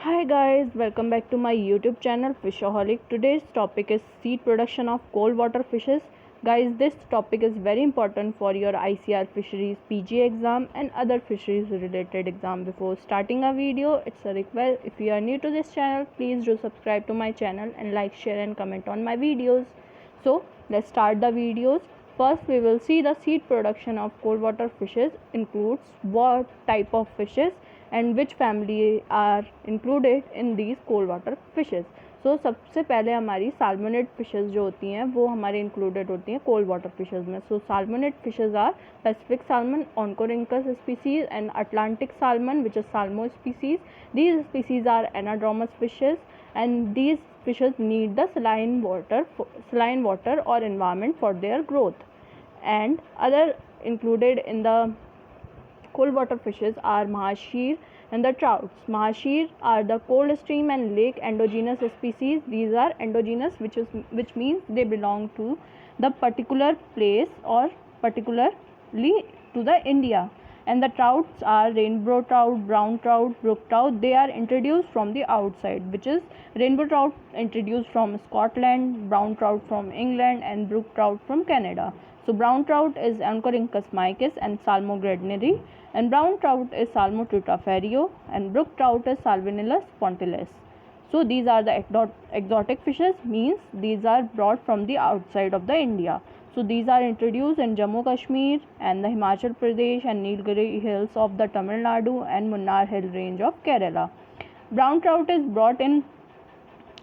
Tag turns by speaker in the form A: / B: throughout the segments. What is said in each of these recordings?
A: Hi guys, welcome back to my YouTube channel Fishaholic. Today's topic is seed production of cold water fishes. Guys, this topic is very important for your ICR fisheries PG exam and other fisheries related exam. Before starting a video, it's a request, if you are new to this channel, please do subscribe to my channel and like, share and comment on my videos. So let's start the videos. First we will see the seed production of cold water fishes includes what type of fishes and which family are included in these cold water fishes. So सबसे पहले हमारी साल्मोनेड fishes जो होती हैं वो हमारे included होती हैं कोल्ड वाटर फिशेस में. So salmonid fishes are Pacific salmon, Oncorhynchus species and Atlantic salmon which is Salmo species. These species are anadromous fishes and these fishes need the saline water or environment for their growth. And other included in the cold water fishes are mahashir and the trouts. Mahashir are the cold stream and lake endogenous species. These are endogenous, which means they belong to the particular place or particularly to the India. And the trouts are rainbow trout, brown trout, brook trout. They are introduced from the outside, which is rainbow trout introduced from Scotland, brown trout from England and brook trout from Canada. So brown trout is Oncorhynchus mykiss and Salmo gardneri, and brown trout is Salmo tutaferio and brook trout is Salmonellus pontilis. So these are the exotic fishes, means these are brought from the outside of the India. So these are introduced in Jammu Kashmir and the Himachal Pradesh and Nilgiri hills of the Tamil Nadu and Munnar hill range of Kerala. Brown trout is brought in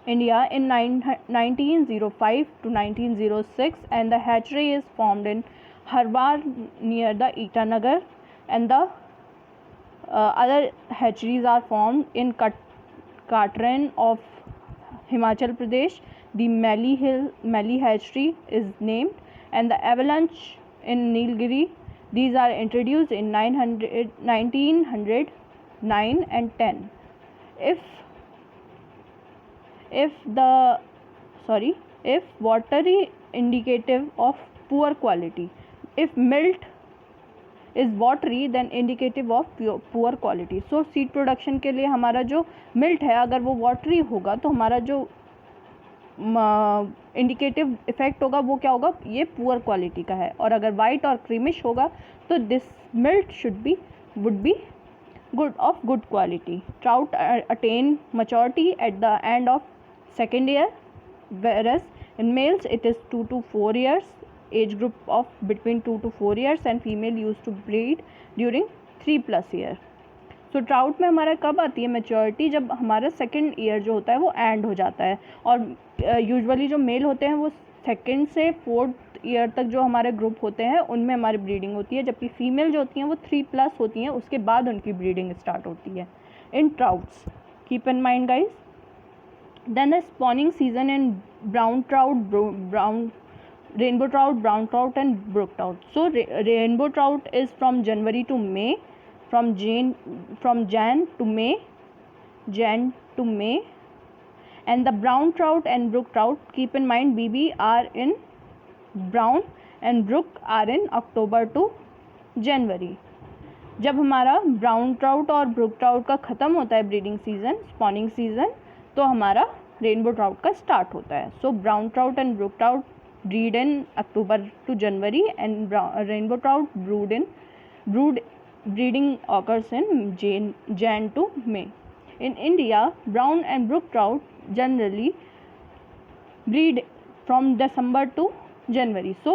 A: India in 1905 to 1906 and the hatchery is formed in Harbar near the Itanagar, and the other hatcheries are formed in Katran of Himachal Pradesh. The Melli hatchery is named, and the Avalanche in Nilgiri. These are introduced in 1909 and 10. If watery indicative of poor quality. If milt is watery then indicative of poor quality. So seed production के लिए हमारा जो मिल्ट है अगर वो watery होगा तो हमारा जो इंडिकेटिव इफेक्ट होगा वो क्या होगा, ये पुअर क्वालिटी का है. और अगर वाइट और क्रीमिश होगा तो this milt would be of good quality. Trout attain maturity at the end of second year, whereas in males it is 2 to 4 years, age group of between 2 to 4 years, and female used to breed during 3+ year. So trout में हमारा कब आती है maturity, जब हमारा second year जो होता है वो एंड हो जाता है. और यूजुअली जो मेल होते हैं वो सेकेंड से 4th ईयर तक जो हमारे ग्रुप होते हैं उनमें हमारी ब्रीडिंग होती है, जबकि फीमेल जो होती हैं वो 3+ होती हैं, उसके बाद उनकी ब्रीडिंग स्टार्ट होती है in trouts. Keep in mind guys. Then the spawning season in brown trout, rainbow trout, brown trout and brook trout. So rainbow trout is from January to May, from Jan to May, and the brown trout and brook trout, keep in mind BB are in brown and brook are in October to January. जब हमारा brown trout और brook trout का ख़त्म होता है breeding season, spawning season, तो हमारा rainbow trout का स्टार्ट होता है. So brown trout and brook trout breed in October to January and rainbow trout breeding occurs in Jan to May. In India, brown and brook trout generally breed from December to January. So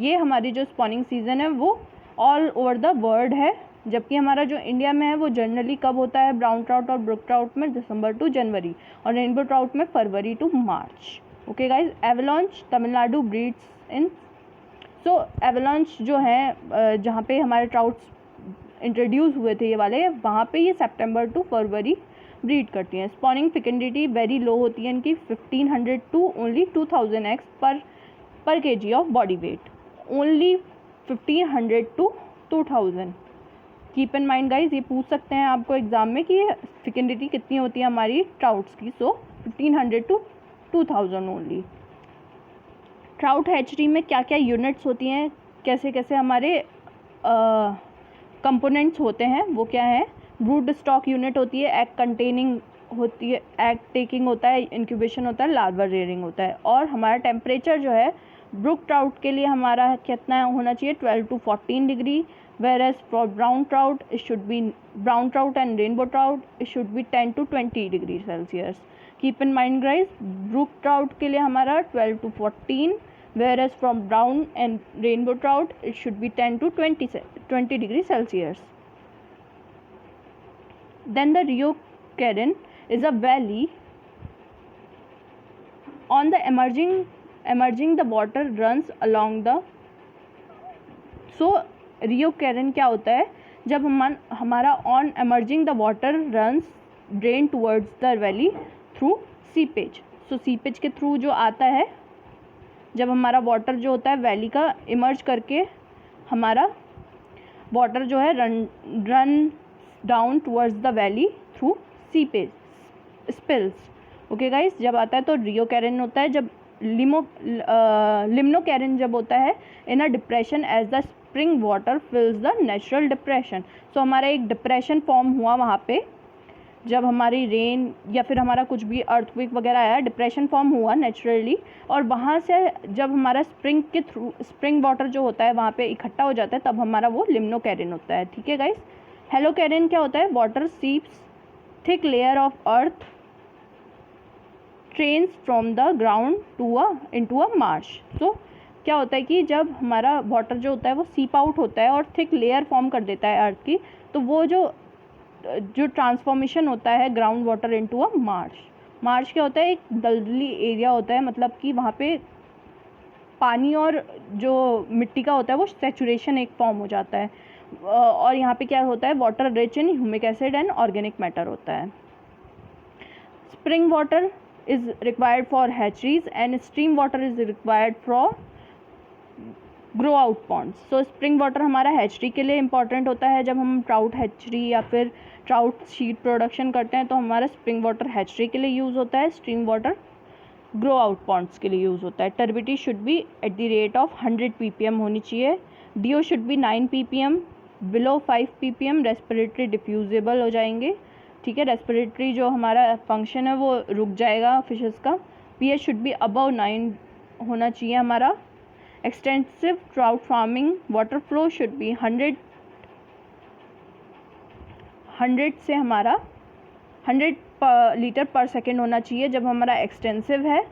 A: ये हमारी जो spawning season है वो all over the world है, जबकि हमारा जो India में है वो जनरली कब होता है ब्राउन ट्राउट और ब्रुक ट्राउट में दिसंबर टू जनवरी, और रेनबो ट्राउट में February to March. Okay guys. Avalanche Tamil Nadu breeds in. So avalanche जो है जहाँ पे हमारे ट्राउट्स इंट्रोड्यूस हुए थे ये वाले, वहाँ पे ये सितंबर टू फरवरी ब्रीड करती हैं. स्पॉनिंग फेकेंडिटी वेरी लो होती है इनकी, 1500 टू ओनली 2000 eggs पर kg of body weight. Only 1500 to 2000. Keep in mind guys, ये पूछ सकते हैं आपको एग्जाम में कि फेकेंडिटी कितनी होती है हमारी ट्राउट्स की. सो 1500 टू 2000 ओनली. ट्राउट हैचरी में क्या क्या यूनिट्स होती हैं, कैसे कैसे हमारे कंपोनेंट्स होते हैं वो क्या है. ब्रूड स्टॉक यूनिट होती है, एग कंटेनिंग होती है, एग टेकिंग होता है, इंक्यूबेशन होता है, लार्वा रेयरिंग होता है। और हमारा टेम्परेचर जो है ब्रुक ट्राउट के लिए हमारा कितना होना चाहिए, 12 to 14 degree, whereas for brown trout it should be, brown trout and rainbow trout it should be 10 to 20 degree Celsius. Keep in mind guys, brook trout के लिए हमारा 12 to 14, whereas from brown and rainbow trout it should be 10 to 20 degree Celsius. Then the Rio Caron is a valley on the emerging the water runs along the, so रियो कैरन क्या होता है, जब हमारा on emerging the water runs drain towards the valley through seepage. So seepage के through जो आता है, जब हमारा वाटर जो होता है वैली का इमर्ज करके हमारा वाटर जो है run down towards the valley through seepage spills. Okay guys, जब आता है तो रियो कैरन होता है। जब लिम्नो कैरन जब होता है in a depression as the spring water fills the natural depression. So हमारा एक डिप्रेशन फॉर्म हुआ वहाँ पे, जब हमारी रेन या फिर हमारा कुछ भी अर्थक्वेक वगैरह आया, डिप्रेशन फॉर्म हुआ नेचुरली, और वहाँ से जब हमारा स्प्रिंग के थ्रू स्प्रिंग वाटर जो होता है वहाँ पे इकट्ठा हो जाता है, तब हमारा वो लिम्नो कैरन होता है। ठीक है गाइस। हेलो कैरन क्या होता है, water seeps thick layer of earth trains from the ground into a marsh. So क्या होता है कि जब हमारा वाटर जो होता है वो सीप आउट होता है और थिक लेयर फॉर्म कर देता है अर्थ की, तो वो जो ट्रांसफॉर्मेशन होता है ground water into a Marsh क्या होता है, एक दलदली एरिया होता है, मतलब कि वहाँ पे पानी और जो मिट्टी का होता है वो सेचुरेशन एक फॉर्म हो जाता है, और यहाँ पे क्या होता है, water rich in humic acid and organic matter होता है। Spring water is required for hatcheries and stream water is required for grow out ponds. So spring water हमारा हैचरी के लिए इंपॉर्टेंट होता है। जब हम ट्राउट हैचरी या फिर ट्राउट शीट प्रोडक्शन करते हैं तो हमारा स्प्रिंग वाटर हैचरी के लिए यूज़ होता है, stream water grow out ponds के लिए यूज़ होता है। Turbidity should be at the rate of 100 ppm होनी चाहिए। DO should be 9 ppm, below 5 ppm respiratory diffusible हो जाएंगे। ठीक है, रेस्पिरेटरी जो हमारा फंक्शन है वो रुक जाएगा फिशेस का। पीएच शुड बी अबव 9 होना चाहिए हमारा। Extensive trout farming water flow should be 100 से हमारा 100 लीटर पर सेकेंड होना चाहिए जब हमारा एक्सटेंसिव है।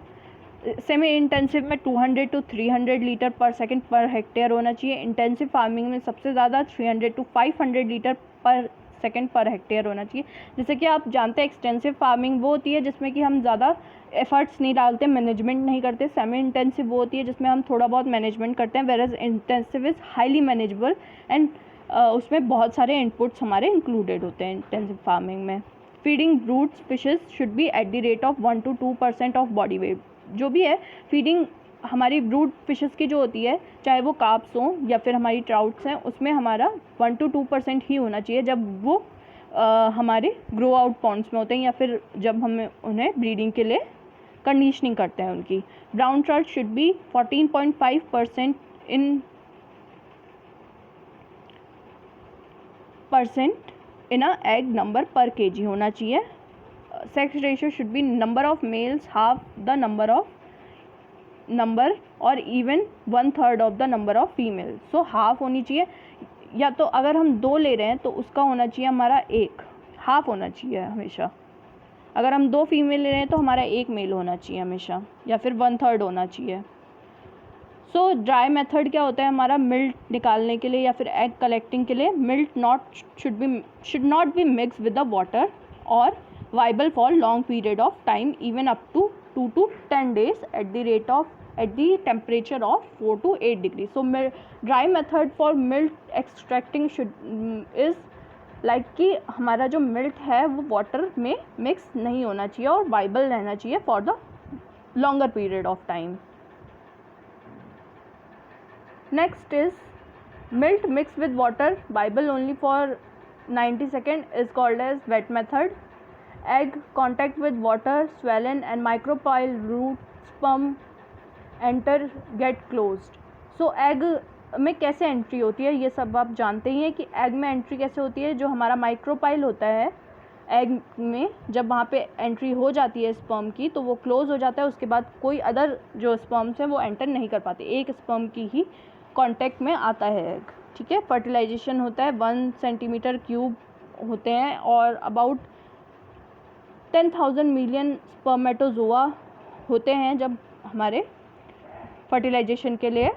A: सेमी इंटेंसिव में 200 to 300 लीटर पर सेकेंड पर हेक्टेयर होना चाहिए। इंटेंसिव फार्मिंग में सबसे ज़्यादा 300 to 500 लीटर पर सेकेंड पर हेक्टेयर होना चाहिए। जैसे कि आप जानते हैं एक्सटेंसिव फार्मिंग वो होती है जिसमें कि हम ज़्यादा एफर्ट्स नहीं डालते, मैनेजमेंट नहीं करते। सेमी इंटेंसिव वो होती है जिसमें हम थोड़ा बहुत मैनेजमेंट करते हैं, whereas intensive is highly manageable and उसमें बहुत सारे इनपुट्स हमारे इंक्लूडेड होते हैं इंटेंसिव फार्मिंग में। Feeding breeds fishes should be at the rate of 1 to 2% of body wait. जो भी है फीडिंग हमारी ब्रूड फिशेस की जो होती है, चाहे वो कार्प्स हों या फिर हमारी ट्राउट्स हैं, उसमें हमारा 1 to 2% ही होना चाहिए जब वो हमारे ग्रो आउट पॉन्ड्स में होते हैं या फिर जब हम उन्हें ब्रीडिंग के लिए कंडीशनिंग करते हैं उनकी। Brown trout should be 14.5% in a egg number per KG होना चाहिए। Sex ratio should be number of males half the number और even 1/3 of the number of female. So half होनी चाहिए, या तो अगर हम 2 ले रहे हैं तो उसका होना चाहिए हमारा 1, हाफ होना चाहिए हमेशा। अगर हम 2 फीमेल ले रहे हैं तो हमारा 1 मेल होना चाहिए हमेशा, या फिर 1/3 होना चाहिए। सो ड्राई मेथड क्या होता है हमारा, मिल्क निकालने के लिए या फिर एग कलेक्टिंग के लिए milk should not be mix with the water और viable for long period of time even up to 2 to 10 days at the temperature of 4 to 8 degrees. So dry method for milk extracting is like कि हमारा जो milk है वो water में mix नहीं होना चाहिए और वाइबल रहना चाहिए for the longer period of time. Next is milk mix with water viable only for 90 seconds is called as wet method. Egg contact with water swollen and micropyle root sperm enter get closed. So egg में कैसे entry होती है ये सब आप जानते ही हैं कि एग में एंट्री कैसे होती है। जो हमारा माइक्रोपाइल होता है एग में जब वहाँ पे एंट्री हो जाती है स्पर्म की तो वो क्लोज़ हो जाता है, उसके बाद कोई अदर जो स्पर्म्स हैं वो एंटर नहीं कर पाते, एक स्पर्म की ही कांटेक्ट में आता है एग, ठीक है। फर्टिलाइजेशन होता है 1 सेंटीमीटर क्यूब होते हैं और अबाउट 10,000 मिलियन स्पर्मेटोजोआ होते हैं जब हमारे फर्टिलाइजेशन के लिए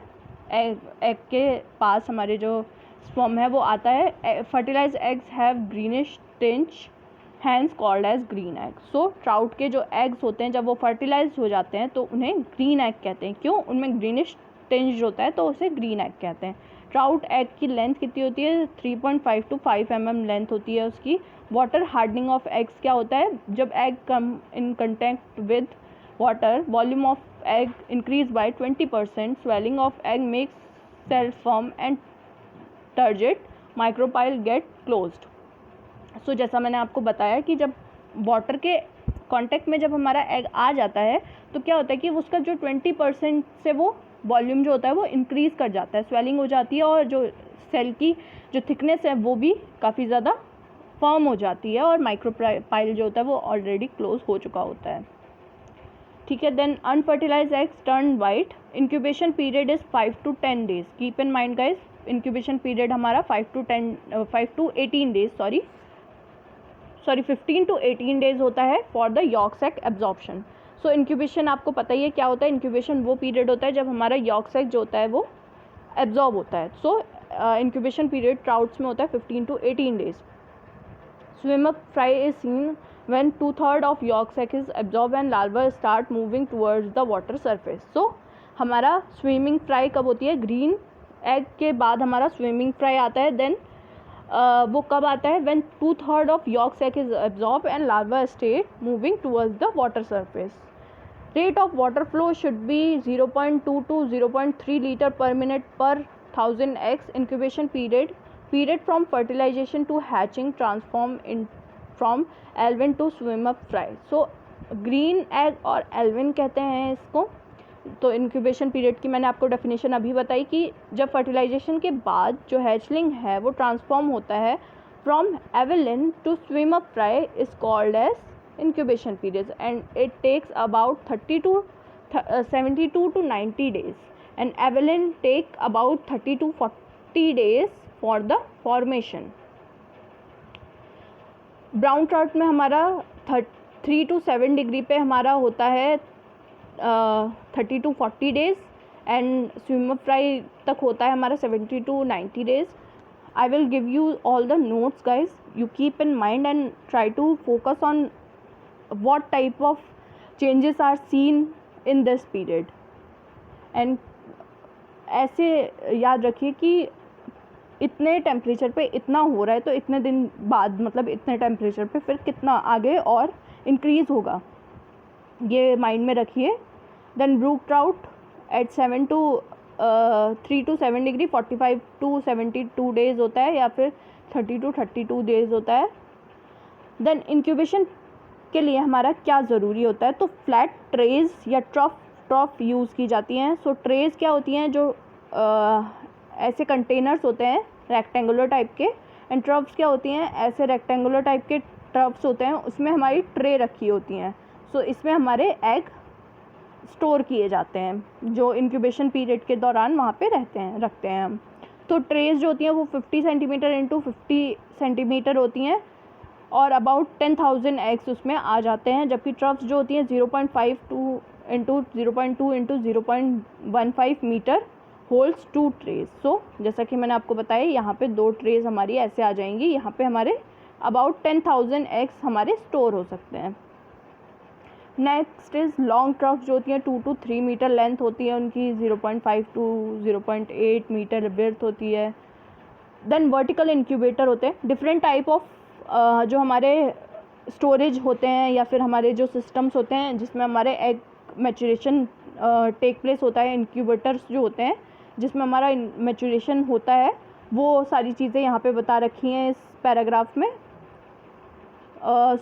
A: एग के पास हमारे जो स्पर्म है वो आता है। Fertilise eggs have greenish tinge hence called as green egg. So trout के जो एग्स होते हैं जब वो फर्टिलाइज हो जाते हैं तो उन्हें ग्रीन एग कहते हैं। क्यों? उनमें ग्रीनिश टिंज होता है तो उसे ग्रीन एग कहते हैं। ट्राउट एग की लेंथ कितनी होती है? 3.5 to 5 mm लेंथ होती है उसकी। वाटर हार्डनिंग ऑफ एग्स क्या होता है? जब egg come in contact with water, volume of egg increase by 20%, swelling of egg makes cell firm and turgid, micropyle get closed. So जैसा मैंने आपको बताया कि जब वाटर के कांटेक्ट में जब हमारा एग आ जाता है तो क्या होता है कि उसका जो 20% से वो वॉल्यूम जो होता है वो इंक्रीज़ कर जाता है, स्वेलिंग हो जाती है और जो सेल की जो थिकनेस है वो भी काफ़ी ज़्यादा फर्म हो जाती है और माइक्रोपाइल जो होता है वो ऑलरेडी क्लोज हो चुका होता है, ठीक है। Then unfertilised eggs turn white. Incubation period is 5 to 10 days। Keep in mind guys, incubation period हमारा 5 to 18 days 15 to 18 days होता है for the yolk sac absorption. So incubation आपको पता ही है क्या होता है। इंक्यूबेशन वो पीरियड होता है जब हमारा यॉर्क सैक जो होता है वो एब्जॉर्ब होता है। सो इंक्यूबेशन पीरियड ट्राउट्स में होता है 15 to 18 days। Swim-up fry is seen when 2/3 of yolk sac is absorbed and larvae start moving towards the water surface. So हमारा स्विमिंग फ्राई कब होती है? ग्रीन एग के बाद हमारा स्विमिंग फ्राई आता है। देन वो कब आता है? when 2/3 of yolk sac is absorbed and larvae start moving towards the water surface. Rate of water flow should be 0.2 to 0.3 liter per minute per 1000 eggs. Incubation period from fertilization to hatching transform in from alvin to swim up fry. So green egg और Alvin कहते हैं इसको। तो incubation period की मैंने आपको definition अभी बताई कि जब फर्टिलाइजेशन के बाद जो हैचलिंग है वो ट्रांसफॉर्म होता है from alevin to swim up fry is called as incubation periods and it takes about 72 to 90 days and avalon take about 30 to 40 days for the formation. Brown trout में हमारा 3 to 7 degree पे हमारा होता है 30 to 40 days and swim up fry तक होता है हमारा 70 to 90 days. I will give you all the notes guys, you keep in mind and try to focus on what type of changes are seen in this period and ऐसे याद रखिए कि इतने temperature पे इतना हो रहा है तो इतने दिन बाद मतलब इतने टेम्परेचर पे फिर कितना आगे और इंक्रीज़ होगा, ये माइंड में रखिए. Then brook trout at 3 to 7 degree 45 to 72 days होता है या फिर 30 to 32 डेज़ होता है. देन इंक्यूबेशन के लिए हमारा क्या ज़रूरी होता है? तो फ्लैट ट्रेज या ट्रफ यूज़ की जाती हैं. सो ट्रेज क्या होती हैं? जो ऐसे कंटेनर्स होते हैं रेक्टेंगुलर टाइप के, एंड ट्रफ्स क्या होती हैं? ऐसे रेक्टेंगुलर टाइप के ट्रफ्स होते हैं, उसमें हमारी ट्रे रखी होती हैं. सो इसमें हमारे एग स्टोर किए जाते हैं जो इंक्यूबेशन पीरियड के दौरान वहाँ पे रखते हैं हम. तो ट्रेज जो होती हैं वो 50 सेंटीमीटर इंटू 50 सेंटीमीटर होती हैं और अबाउट 10,000 एग्स उसमें आ जाते हैं, जबकि ट्रफ्स जो होती हैं 0.52 into 0.2 into 0.15 meter holds 2 trays. So जैसा कि मैंने आपको बताया यहाँ पे 2 ट्रेज हमारी ऐसे आ जाएंगी. यहाँ पे हमारे अबाउट 10,000 एग्स हमारे स्टोर हो सकते हैं. नेक्स्ट इज़ लॉन्ग ट्रफ्स जो होती हैं 2 to 3 मीटर लेंथ होती है उनकी, 0.5 to 0.8 मीटर विड्थ होती है. देन वर्टिकल इंक्यूबेटर होते हैं. डिफरेंट टाइप ऑफ जो हमारे स्टोरेज होते हैं या फिर हमारे जो सिस्टम्स होते हैं जिसमें हमारे एग मैचुरेशन टेक प्लेस होता है, इंक्यूबेटर्स जो होते हैं जिसमें हमारा मैचुरेशन होता है, वो सारी चीज़ें यहाँ पे बता रखी हैं इस पैराग्राफ में.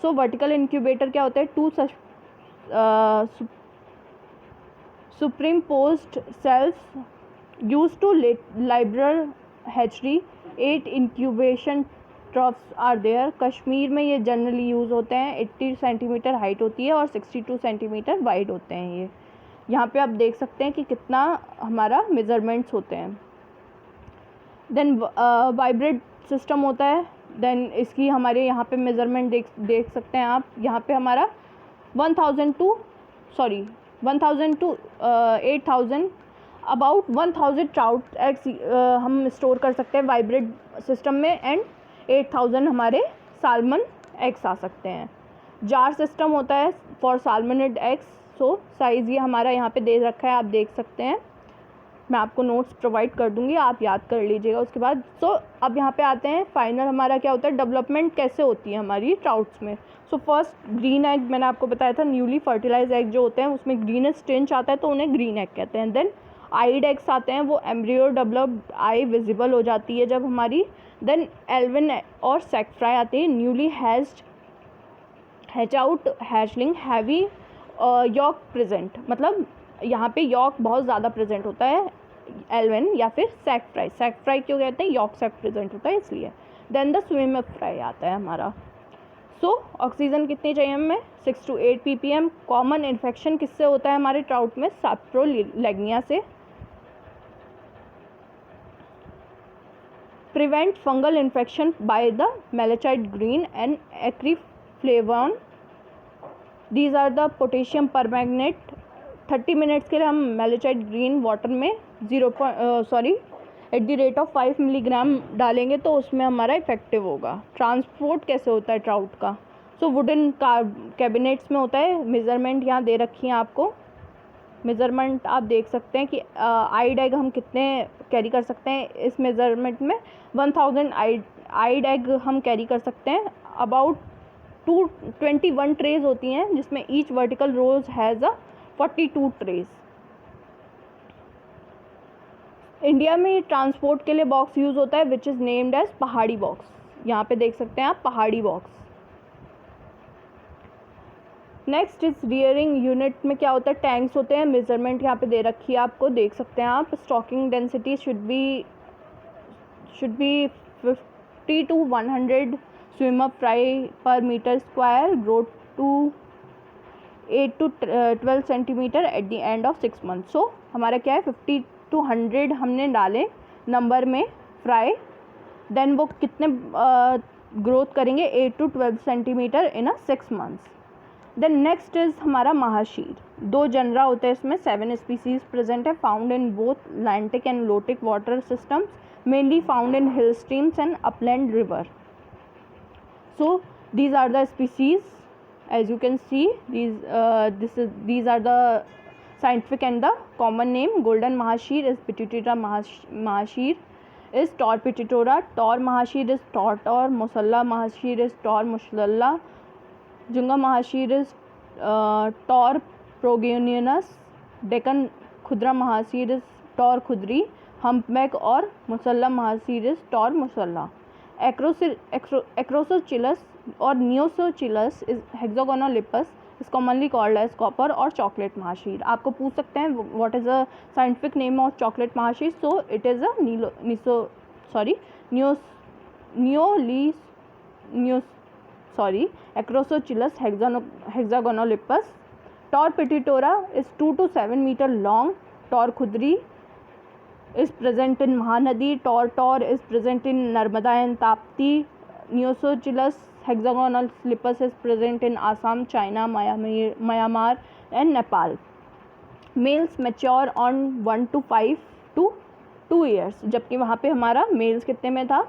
A: सो वर्टिकल इंक्यूबेटर क्या होता है? 2 supreme post cells use to liberal hatchery, 8 incubation troughs are there. Kashmir में ये जनरली यूज़ होते हैं। 80 सेंटीमीटर हाइट होती है और 62 सेंटीमीटर वाइड होते हैं ये। यहाँ पे आप देख सकते हैं कि कितना हमारा मेज़रमेंट्स होते हैं। देन वाइब्रेट सिस्टम होता है। देन इसकी हमारे यहाँ पे मेज़रमेंट देख सकते हैं आप। यहाँ पे हमारा 1000 टू 8000 अबाउट 1000 ट्राउट एग्स हम स्टोर कर सकते हैं वाइब्रेट सिस्टम में, एंड 8000 हमारे साल्मन एग्स आ सकते हैं। जार सिस्टम होता है फॉर साल्मोनिड एग्स। सो साइज़ ये हमारा यहाँ पे दे रखा है, आप देख सकते हैं। मैं आपको नोट्स प्रोवाइड कर दूँगी, आप याद कर लीजिएगा उसके बाद। सो अब यहाँ पे आते हैं फाइनल हमारा क्या होता है, डेवलपमेंट कैसे होती है हमारी ट्राउट्स में। सो फर्स्ट ग्रीन एग, मैंने आपको बताया था न्यूली फर्टिलाइज एग जो होते हैं उसमें ग्रीनेस्ट टिंच आता है तो उन्हें ग्रीन एग कहते हैं। देन आइड एग्स आते हैं, वो एम्ब्रियो डेवलप्ड आई विजिबल हो जाती है जब हमारी। देन एल्विन और सेक फ्राई आती है, newly hatch out hatchling heavy yolk present, मतलब यहाँ पे यॉक बहुत ज़्यादा प्रेजेंट होता है एल्विन या फिर सेक फ्राई। सेक फ्राई क्यों कहते हैं, यॉक सेक प्रेजेंट होता है इसलिए। Then the swim up fry आता है हमारा। सो ऑक्सीजन कितनी चाहिए हमें, 6 to 8 ppm। कॉमन इन्फेक्शन किससे होता है हमारे ट्राउट में, सैप्रोलेग्निया से। Prevent fungal infection by the malachite green and acriflavine. These are the potassium permanganate. 30 minutes के लिए हम मेलाचाइट ग्रीन वाटर में at the rate of 5 milligram डालेंगे तो उसमें हमारा इफेक्टिव होगा। ट्रांसपोर्ट कैसे होता है ट्राउट का, सो वुडन कैबिनेट्स में होता है। मेज़रमेंट यहाँ दे रखी है आपको, मेज़रमेंट आप देख सकते हैं कि आइड एग हम कितने कैरी कर सकते हैं इस मेज़रमेंट में। 1000 आइड एग हम कैरी कर सकते हैं। अबाउट 21 ट्रेज होती हैं जिसमें each vertical rows has a 42 trays. India में ट्रांसपोर्ट के लिए बॉक्स यूज़ होता है विच इज़ नेम्ड एज पहाड़ी बॉक्स। यहाँ पे देख सकते हैं आप पहाड़ी box. Next is rearing unit में क्या होता है, टैंक्स होते हैं। मेजरमेंट यहाँ पे दे रखी है आपको, देख सकते हैं आप। Stocking density should be 50 to 100 swim up fry per meter square. Growth to 8 to 12 centimeter at the end of 6 month. So हमारा क्या है, 50 to 100 हमने डाले नंबर में फ्राई। देन वो कितने ग्रोथ करेंगे, 8 to 12 centimetre in a 6 months. Then next is हमारा महाशीर। 2 जनरा होते हैं इसमें, 7 स्पीसीज प्रेजेंट है, found in both lentic and lotic water systems, mainly found in hill streams and upland river. So these are the species as you can see. These are the scientific and the common name. Golden mahashir is Pituitara mahashir is Tor pituitora. Tor mahashir is Tor. Musalla mahashir is Tor musalla. Junga mahashir is Tor progenionus. Deccan khudra mahashir is Tor khudri. Humpback और musalla mahashir is Tor musalla. Acrosochilus और Neosochilus is hexagonolippus is commonly called as copper और chocolate महाशीर। आपको पूछ सकते हैं what is the scientific name of chocolate mahseer, so it is a Acrosochilus hexagonolippus. Tor pituitora is 2 to 7 meter long. Tor khudri is present in Mahanadi. Tor is present in Narmada and Tapti. Neosochilus hexagonolippus is present in Assam, China, Myanmar and Nepal. Males mature on 1 to 5 to 2 years, जबकि वहाँ पे हमारा mails कितने में था,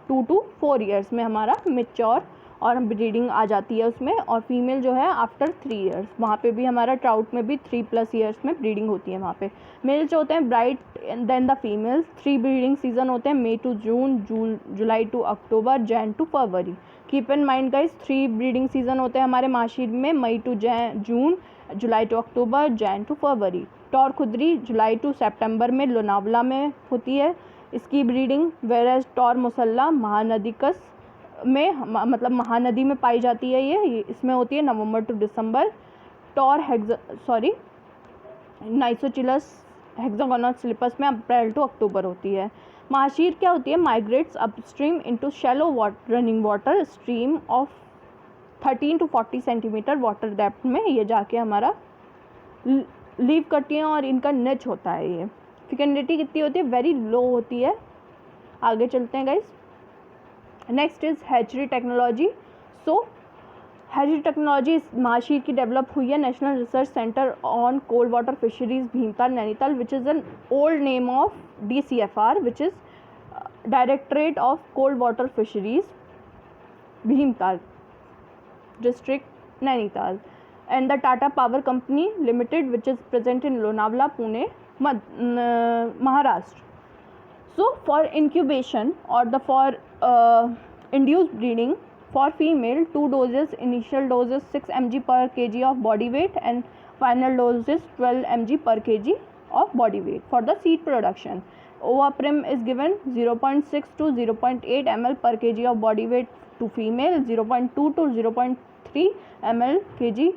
A: 2 to 4 years में हमारा mature और ब्रीडिंग आ जाती है उसमें। और फीमेल जो है आफ्टर 3 years, वहाँ पे भी हमारा ट्राउट में भी 3+ years में ब्रीडिंग होती है वहाँ पे। मेल्स जो होते हैं bright then the females. 3 breeding season होते हैं, May to June, July to October, Jan to February. Keep in mind guys, 3 breeding season होते हैं हमारे महाशीर में, May to June, July to October, Jan to February. Tor khudree July to September में लोनावला में होती है इसकी breeding, whereas tor mussullah mahanadicus में मतलब महानदी में पाई जाती है ये इसमें होती है नवंबर टू दिसंबर। टॉर नाइसोचिलस हेक्सागोनोलिपस में अप्रैल टू अक्टूबर होती है। महाशीर क्या होती है? Migrates upstream into shallow running water stream of 13 to 40 centimetre water depth में ये जाके हमारा लीव करती हैं और इनका निच होता है ये। फिकनिटी कितनी होती है? वेरी लो होती है। आगे चलते हैं guys. Next is hatchery technology. So hatchery technology mahseer की डेवलप हुई है national research centre on cold water fisheries Bhimtal Nainital, which is an old name of DCFR, which is directorate of cold water fisheries Bhimtal district Nainital, and the Tata Power Company Limited, which is present in Lonavala, Pune, Maharashtra. So for incubation or for induced breeding for female, 2 doses, initial doses 6 mg per kg of body weight and final doses 12 mg per kg of body weight for the seed production. Ovaprim is given 0.6 to 0.8 ml per kg of body weight to female, 0.2 to 0.3 ml kg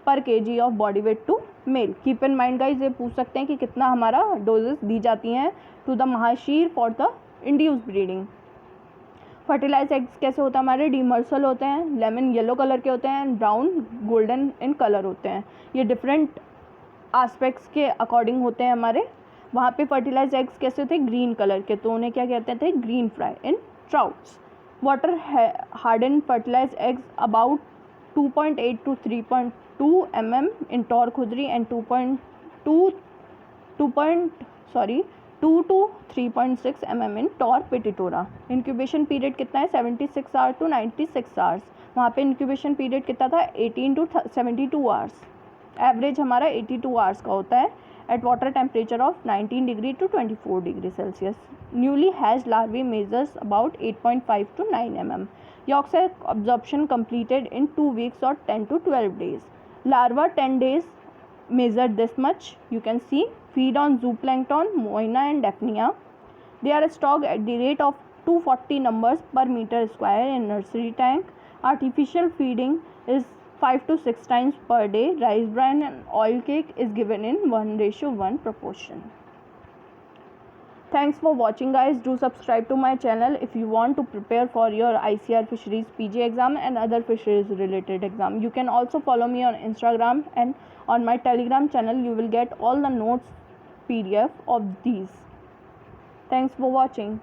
A: पर kg of body weight to male. Keep in mind guys, ये पूछ सकते हैं कि कितना हमारा doses दी जाती हैं to the mahseer for the induce breeding. Fertilise eggs कैसे होता है हमारे? डिमर्सल होते हैं, लेमन येलो कलर के होते हैं, ब्राउन गोल्डन इन कलर होते हैं. ये डिफरेंट एस्पेक्ट्स के अकॉर्डिंग होते हैं हमारे. वहाँ पे फर्टिलाइज एग्स कैसे होते हैं? ग्रीन कलर के, तो उन्हें क्या कहते थे? Green fry in trouts. Water harden fertilize eggs about 2.8 to 3.2 mm in tor khudri and 2 to 3.6 mm in tor petitora. Incubation period कितना है? 76 आवर्स to 96 आवर्स. वहाँ पे इंक्यूबेशन पीरियड कितना था? 18 to 72 आवर्स. एवरेज हमारा 82 आवर्स का होता है at water temperature of 19 degree to 24 degree Celsius. Newly hatched larvae measures about 8.5 to 9 mm. Yolk sac absorption completed in 2 weeks or 10 to 12 days. Larva 10 days measured this much. You can see feed on zooplankton, moina and daphnia. They are stocked at the rate of 240 numbers per meter square in nursery tank. Artificial feeding is 5 to 6 times per day. Rice bran and oil cake is given in 1:1 proportion. Thanks for watching guys. Do subscribe to my channel if you want to prepare for your ICR Fisheries PG exam and other fisheries related exam. You can also follow me on Instagram, and on my Telegram channel you will get all the notes PDF of these. Thanks for watching.